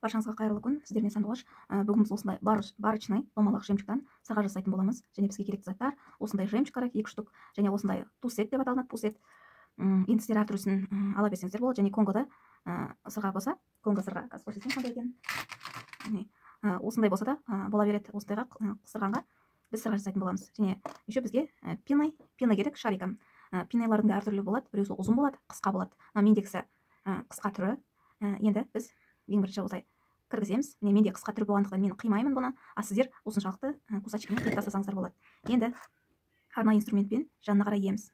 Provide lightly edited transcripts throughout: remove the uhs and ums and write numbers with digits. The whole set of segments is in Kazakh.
Баршаңызға қайырлы күн. Сіздермен Сандуғаш. Бүгін біз осындай барочный домалақ жемчугтан сырға жасайтын боламыз. Және бізге керекті заттар осындай жемчуг керек 2 штук, және осындай тусет деп аталынады. Тусет. Енді сіздер әртүрлісін ала берсеңіздер болады. Және Конгода сырға болса, Конго сырға қазір көрсетейін қандай екен. Осындай болса да бола береді. Осындайға сырғанға біз сырға жасайтын боламыз. Және еще бізге пена керек, шарикам. Пеналардың да әртүрлі болады. Біреусі ұзын болады, қысқа болады. Мендегісі қысқа түрі. Енді біз ең бірінші осылай кіргіземіз. Менде қысқа түрі болғандықтан мен қимаймын бұны, а сіздер осыншалықты кусачкамен қиып тастасаңыздар болады. Енді арнайы инструментпен жанына қарай иеміз.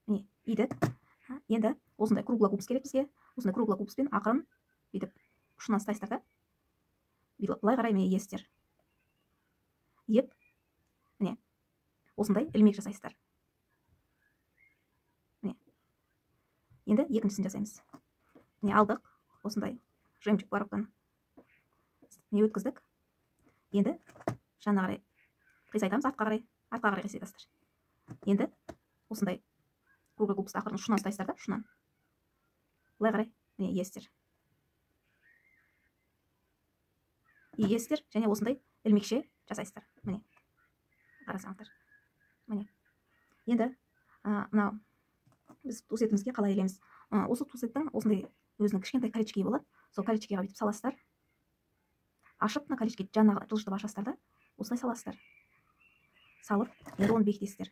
Міне, идік. Енді осындай круглогубс керек бізге. Осындай круглогубспен ақырын бүйтіп ұшынан ұстайсыздар да. Былай қарай міне иесіздер. Иіп, міне осындай ілмек жасайсыздар. Міне. Енді екіншісін жасаймыз. Міне алдық. Осындай жемчуг коробканы не өткіздік. Енді жанына қарай қисайтамыз, артқа қарай қисайтасыздар. Енді осындай круглогубсты ақырын ұшынан ұстайсыздар да, ұшынан. Былай қарай міне иесіздер. Иесіздер және осындай ілмекше жасайсыздар. Міне. Қарасаңыздар. Міне. Енді мынау біз тусетімізге қалай илеміз? Осы тусеттің осындай өзінің кішкентай колечкеге болады. Сол колечкеге бүйтіп саласыздар. Ашып, мына колечке жанына жылжытып ашасыздар да, осылай саласыздар. Салып, енді оны бекітесіздер.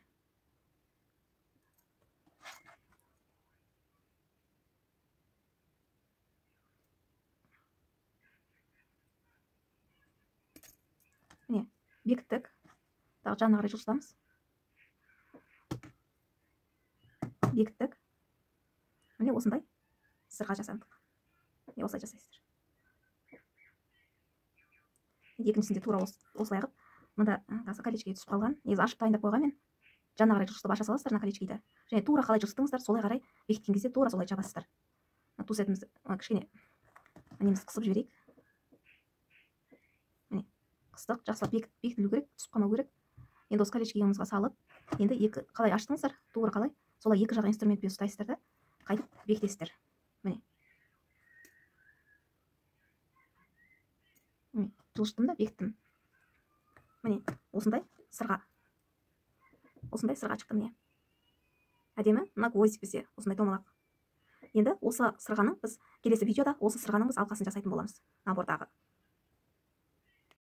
Міне, бекіттік. Тағы жанына қарай жылжытамыз. Бекіттік. Міне осындай сырға жасандық. Осылай жасайсыздар. Екіншісінде тура осылай қып, мында колечкеге түсіп қалған. Негізі ашып дайындап қойған мен. Жанына қарай жылжытып аша саласыздар колечкеді. Және тура қалай жылжыттыңыздар, солай қарай бекіткен кезде тура солай жабасыздар. Тусетімізді кішкене неміз қысып жіберейік. Міне, қыстық, жақсылап бекітілу керек, түсіп қалмау керек. Енді осы колечкемізге салып, енді қалай аштыңыздар, тура қалай, солай екі жақ инструментпен ұстайсыздар да, қайтып бекітесіздер. Міне. Жылжыттым да, бекіттім. Міне, осындай сырға шықты міне. Әдемі, мына гвоздик бізде осындай домалақ. Енді осы сырғаның біз келесі видеода осы сырғаның біз алқасын жасайтын боламыз. Набордағы.